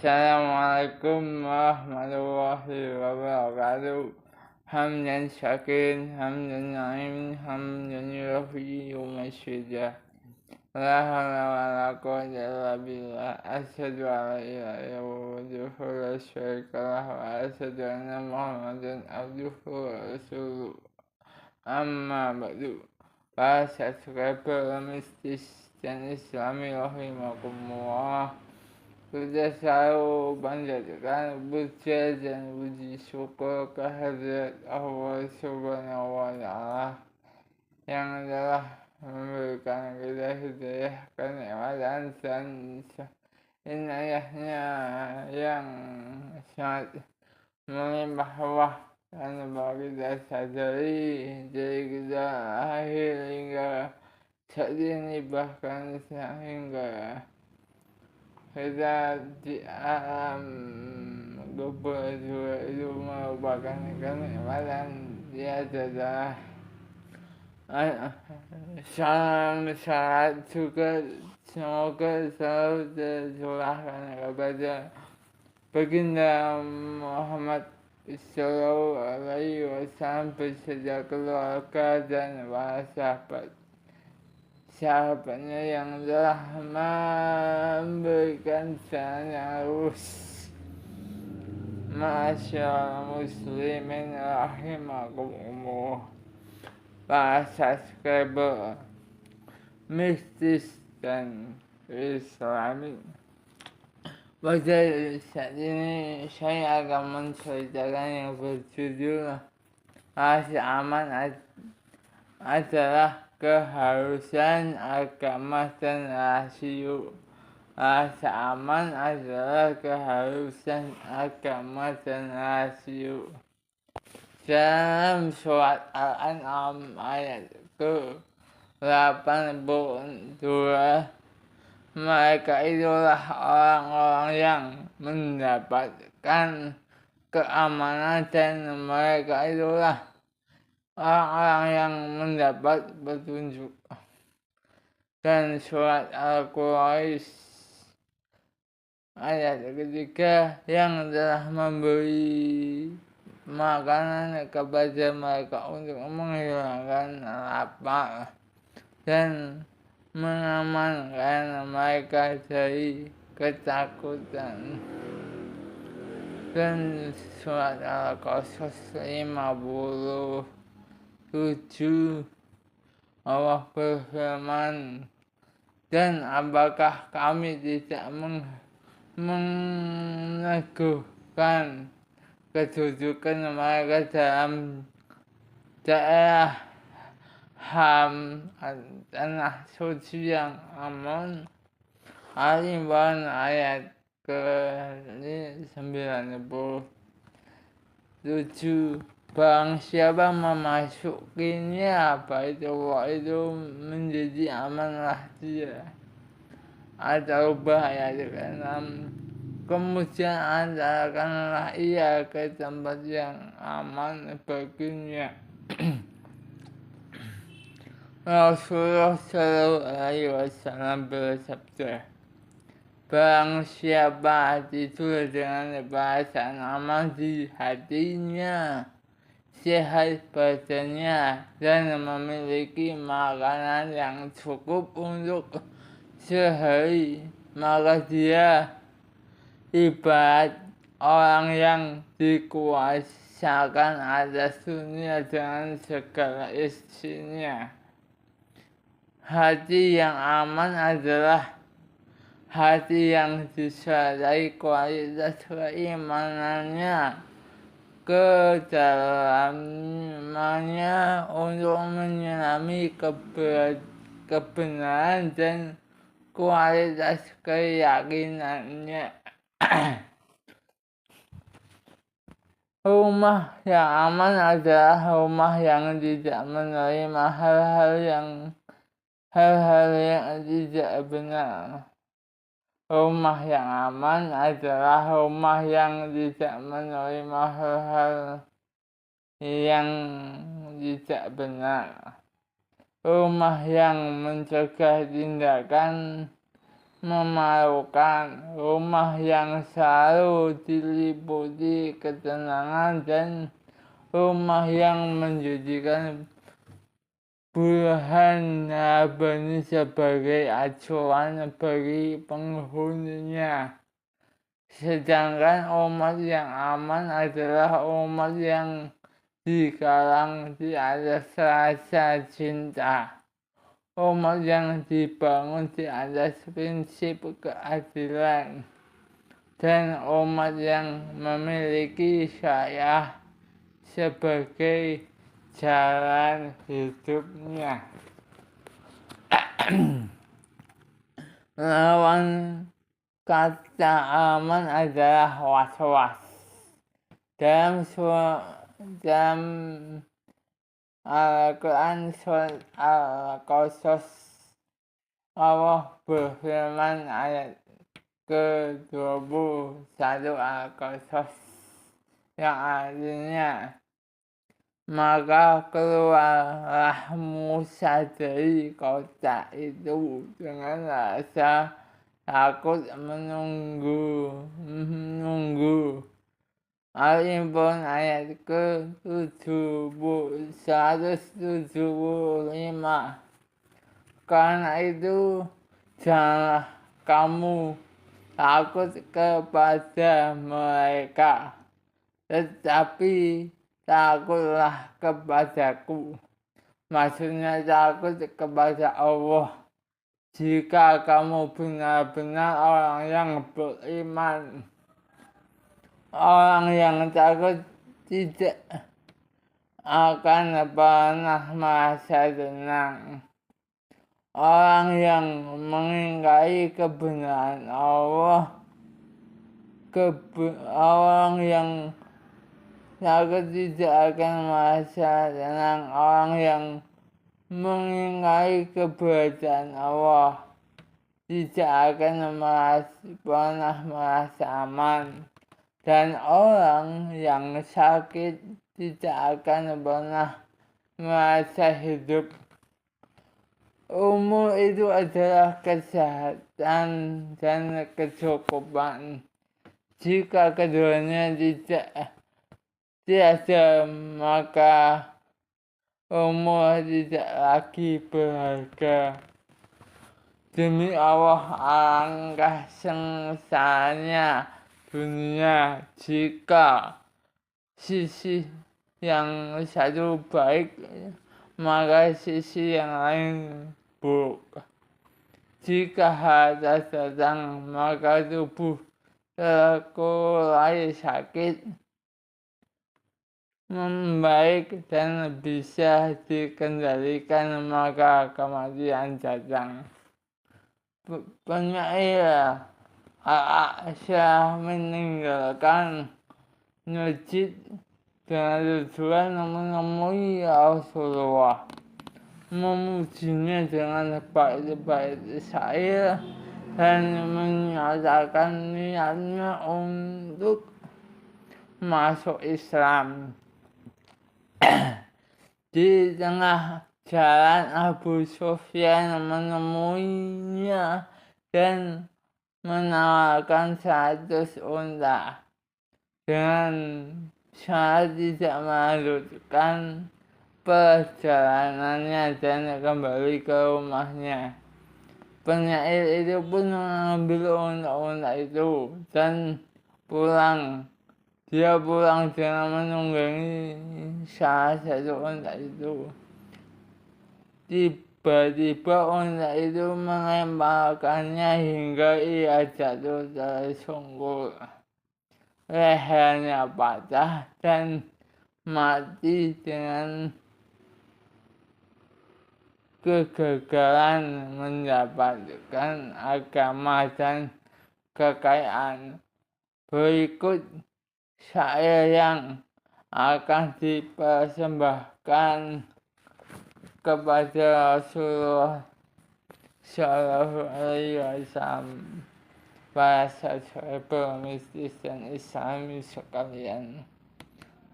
Assalamualaikum warahmatullahi wabarakatuh. Hamdan syakirin, hamdan na'imin, hamdan yufi yumasyidah. La hawla wa la quwwata illa billah. Asyhadu an la ilaha illallah wa la syarika lah wa asyhadu anna Muhammadan abduhu wa rasuluh. Amma ba'du. Para subscriber mistis dan Islami rahimakumullah. Sudah selalu panjatkan puja dan puji syukur kehadirat Allah Subhanahu wa Ta'ala yang telah memberikan kita hidayah, kenikmatan dan inayahnya yang sangat melimpah ruah dan bagi kita sadari dari kita akhir hingga saat ini, bahkan sehingga kita di alam kubur juga itu merupakan kenikmatan. Dia adalah salam syarat juga semoga selalu tercurahkan kepada baginda Muhammad Sallallahu Alaihi Wasallam beserta keluarga dan para sahabatnya yang telah memberikan jalan yang lurus. Masyaallah muslimin rahimakumullah. Para subscriber mistis dan Islami, pada saat ini saya akan menceritakan yang berjudul Rasa aman adalah keharusan agama dan rasio. Rasa aman adalah keharusan agama dan rasio. Dalam surat Al-An'am ayat ke-82, mereka itulah orang-orang yang mendapatkan keamanan dan mereka itulah orang-orang yang mendapat petunjuk. Dan surat Al-Quraish ayat ketiga, yang telah memberi makanan kepada mereka untuk menghilangkan lapar dan mengamankan mereka dari ketakutan. Dan surat Al-Qasas 57, Allah berfirman, dan apakah kami tidak meneguhkan kedudukan mereka dalam daerah tanah suci yang aman. Al-Imran ayat ke-97, barang siapa memasukinya Baitullah itu menjadi amanlah dia atau bahaya ke-6, kemudian antarkanlah ia ke tempat yang aman baginya. Rasulullah Sallallahu Alaihi Wasallam bersabda, barang siapa tidur dengan perasaan aman di hatinya, sehat badannya, dan memiliki makanan yang cukup untuk sehari, maka dia ibarat orang yang dikuasakan atas dunia dengan segala isinya. Hati yang aman adalah hati yang disertai kualitas keimanannya, kedalamannya untuk menyelami kebenaran dan kualitas keyakinannya. Rumah yang aman adalah rumah yang tidak menerima hal-hal yang tidak benar. Rumah yang aman adalah rumah yang tidak menerima hal-hal yang tidak benar. Rumah yang mencegah tindakan memalukan, rumah yang selalu diliputi ketenangan, dan rumah yang menjadikan puluhan harmoni sebagai acuan bagi penghuninya. Sedangkan umat yang aman adalah umat yang digalang di atas rasa cinta. Umat yang dibangun di atas prinsip keadilan. Dan umat yang memiliki saya sebagai jalan hidupnya. Lawan kata aman adalah was-was. Dalam Al-Quran surat Al-Qasas, Allah berfirman ayat ke-21 Al-Qasas yang artinya, maka keluarlah Musa dari kota itu dengan rasa takut menunggu. Al-Imran ayat ke-175. Karena itu janganlah kamu takut kepada mereka, tetapi takutlah kepadaku. Maksudnya takut kepada Allah. Jika kamu benar-benar orang yang beriman, orang yang takut tidak akan pernah merasa tenang. Orang yang mengingkari kebenaran Allah, orang yang takut tidak akan merasa tenang. Orang yang mengingkari keberadaan Allah tidak akan pernah merasa aman. Dan orang yang sakit tidak akan pernah merasa hidup. Umur itu adalah kesehatan dan kecukupan. Jika keduanya tidak ada, maka umur tidak lagi berharga. Demi Allah, alangkah sengsaranya dunia jika sisi yang satu baik, maka sisi yang lain buruk. Jika harta datang, maka tubuh terkulai sakit, membaik dan bisa dikendalikan, maka kematian datang. Penyair Al-A'sha meninggalkan masjid dengan tujuan menemui Rasulullah, memujinya dengan bait-bait syair dan menyatakan niatnya untuk masuk Islam. Di tengah jalan Abu Sufyan menemuinya dan menawarkan 100 unta dengan syarat tidak melanjutkan perjalanannya dan kembali ke rumahnya. Penyair itu pun mengambil unta-unta itu dan pulang. Dia pulang dengan menunggangi salah satu unta itu. Tiba-tiba unta itu melemparkannya hingga ia jatuh tersungkur. Lehernya patah dan mati dengan kegagalan mendapatkan agama dan kekayaan. Berikut syair yang akan dipersembahkan kepada Rasulullah Shallallahu Alaihi Wasallam. Para sahabat mistis dan Islami sekalian,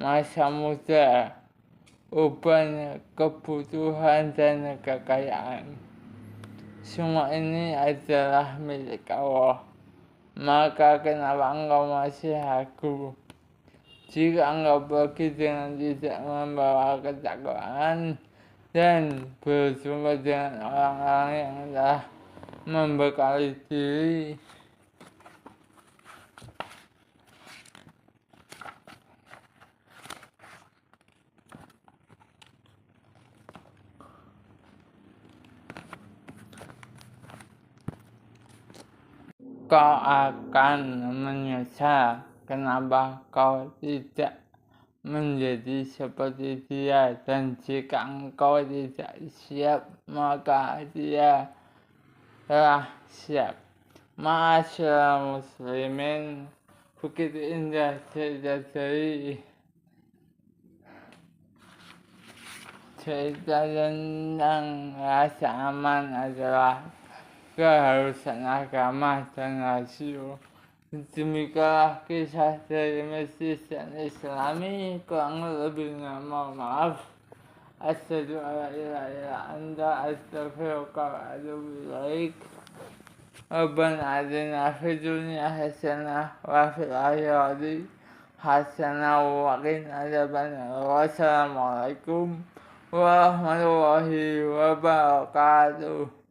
masa muda, uban kebutuhan dan kekayaan. semua ini adalah milik Allah. Maka kenapa engkau masih ragu? Jika engkau pergi dengan tidak membawa ketakwaan dan bersungguh dengan orang-orang yang telah membekali diri kau akan menyesal. Kenapa kau tidak menjadi seperti dia? Dan jika engkau tidak siap, maka dia telah siap. Ma'asyiral muslimin, begitu indah cerita tentang rasa aman adalah keharusan agama dan rasio. Demikianlah kisah dari Masjid Islami. Kurang lebihnya mohon maaf. Asyhadu an la ilaha illa anta astaghfiruka wa atubu ilaik. Rabbana atina fid dunya hasanah wa fil akhirati hasanah wa qina adzabannar. Wassalamualaikum warahmatullahi wabarakatuh.